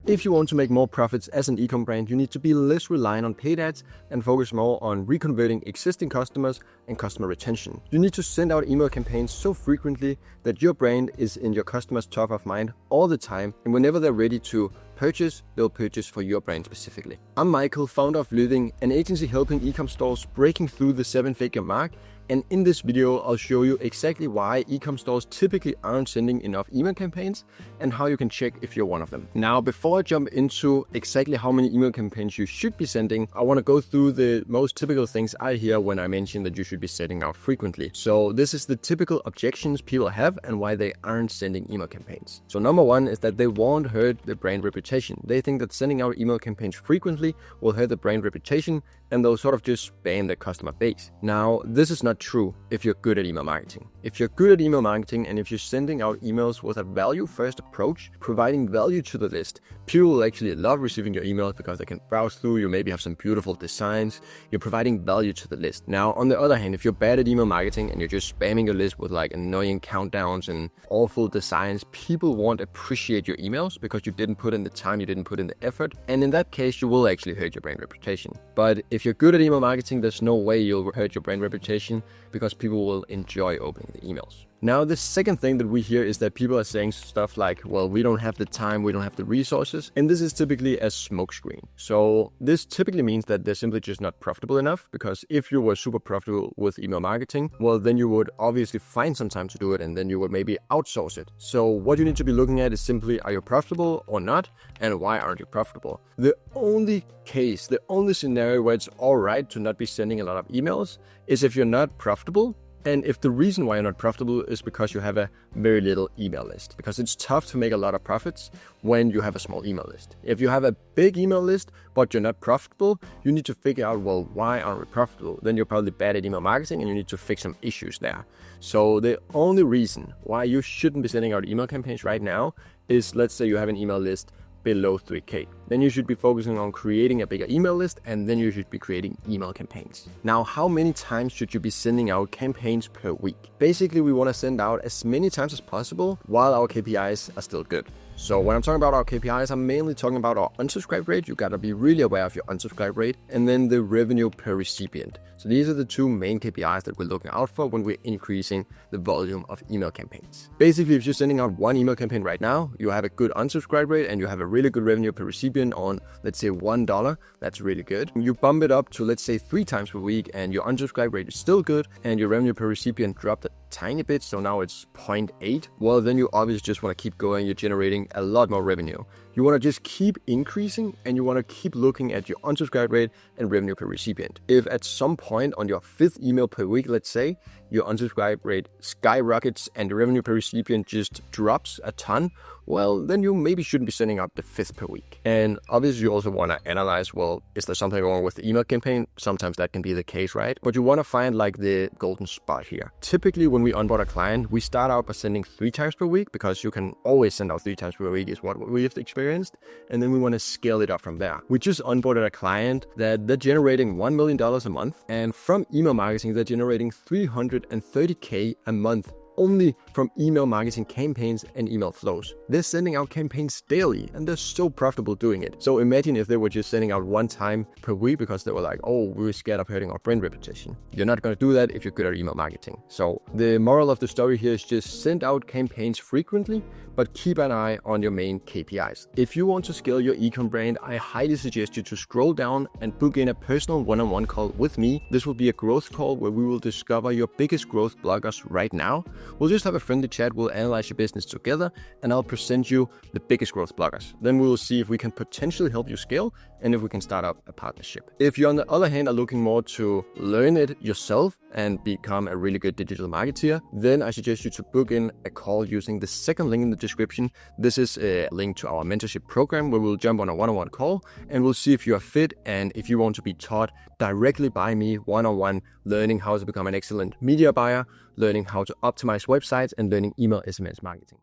If you want to make more profits as an e-com brand, you need to be less reliant on paid ads and focus more on reconverting existing customers and customer retention. You need to send out email campaigns so frequently that your brand is in your customers' top of mind all the time, and whenever they're ready to purchase, they'll purchase for your brand specifically. I'm Michael, founder of Living, an agency helping e-com stores breaking through the 7-figure mark. And in this video, I'll show you exactly why e-com stores typically aren't sending enough email campaigns and how you can check if you're one of them. Now, before I jump into exactly how many email campaigns you should be sending, I want to go through the most typical things I hear when I mention that you should be sending out frequently. So this is the typical objections people have and why they aren't sending email campaigns. So number one is that they won't hurt the brand reputation. They think that sending out email campaigns frequently will hurt the brand reputation and they'll sort of just spam their customer base. Now, this is not true if you're good at email marketing. If you're good at email marketing and if you're sending out emails with a value-first approach, providing value to the list, people will actually love receiving your emails because they can browse through, you maybe have some beautiful designs, you're providing value to the list. Now, on the other hand, if you're bad at email marketing and you're just spamming your list with like annoying countdowns and awful designs, people won't appreciate your emails because you didn't put in the time, you didn't put in the effort, and in that case, you will actually hurt your brand reputation. But if you're good at email marketing, there's no way you'll hurt your brand reputation because people will enjoy opening the emails. Now, the second thing that we hear is that people are saying stuff like, well, we don't have the time, we don't have the resources. And this is typically a smokescreen. So this typically means that they're simply just not profitable enough, because if you were super profitable with email marketing, well, then you would obviously find some time to do it and then you would maybe outsource it. So what you need to be looking at is simply, are you profitable or not? And why aren't you profitable? The only case, the only scenario where it's all right to not be sending a lot of emails is if you're not profitable. And if the reason why you're not profitable is because you have a very little email list, because it's tough to make a lot of profits when you have a small email list. If you have a big email list, but you're not profitable, you need to figure out, well, why aren't we profitable? Then you're probably bad at email marketing and you need to fix some issues there. So the only reason why you shouldn't be sending out email campaigns right now is, let's say you have an email list below 3K. Then you should be focusing on creating a bigger email list, and then you should be creating email campaigns. Now, how many times should you be sending out campaigns per week? Basically, we want to send out as many times as possible while our KPIs are still good. So when I'm talking about our KPIs, I'm mainly talking about our unsubscribe rate. You gotta be really aware of your unsubscribe rate, and then the revenue per recipient. So these are the two main KPIs that we're looking out for when we're increasing the volume of email campaigns. Basically, if you're sending out one email campaign right now, you have a good unsubscribe rate and you have a really good revenue per recipient on, let's say, $1. That's really good. You bump it up to, let's say, 3 times per week and your unsubscribe rate is still good and your revenue per recipient dropped a tiny bit, so now it's 0.8. Well, then you obviously just want to keep going. You're generating a lot more revenue. You want to just keep increasing and you want to keep looking at your unsubscribe rate and revenue per recipient. If at some point on your 5th email per week, let's say, your unsubscribe rate skyrockets and the revenue per recipient just drops a ton, well, then you maybe shouldn't be sending out the 5th per week. And obviously you also want to analyze, well, is there something wrong with the email campaign? Sometimes that can be the case, right? But you want to find like the golden spot here. Typically when we onboard a client, we start out by sending 3 times per week, because you can always send out 3 times per week is what we've experienced. And then we want to scale it up from there. We just onboarded a client that they're generating $1 million a month. And from email marketing, they're generating $330K a month only from email marketing campaigns and email flows. They're sending out campaigns daily and they're so profitable doing it. So imagine if they were just sending out 1 time per week because they were like, oh, we were scared of hurting our brand reputation. You're not going to do that if you're good at email marketing. So the moral of the story here is just send out campaigns frequently, but keep an eye on your main KPIs. If you want to scale your e-com brand, I highly suggest you to scroll down and book in a personal one-on-one call with me. This will be a growth call where we will discover your biggest growth blockers right now. We'll just have a friendly chat, we'll analyze your business together, and I'll present you the biggest growth blockers. Then we will see if we can potentially help you scale and if we can start up a partnership. If you, on the other hand, are looking more to learn it yourself and become a really good digital marketer, then I suggest you to book in a call using the second link in the description. This is a link to our mentorship program where we'll jump on a one-on-one call and we'll see if you are fit and if you want to be taught directly by me one-on-one, learning how to become an excellent media buyer, learning how to optimize websites, and learning email SMS marketing.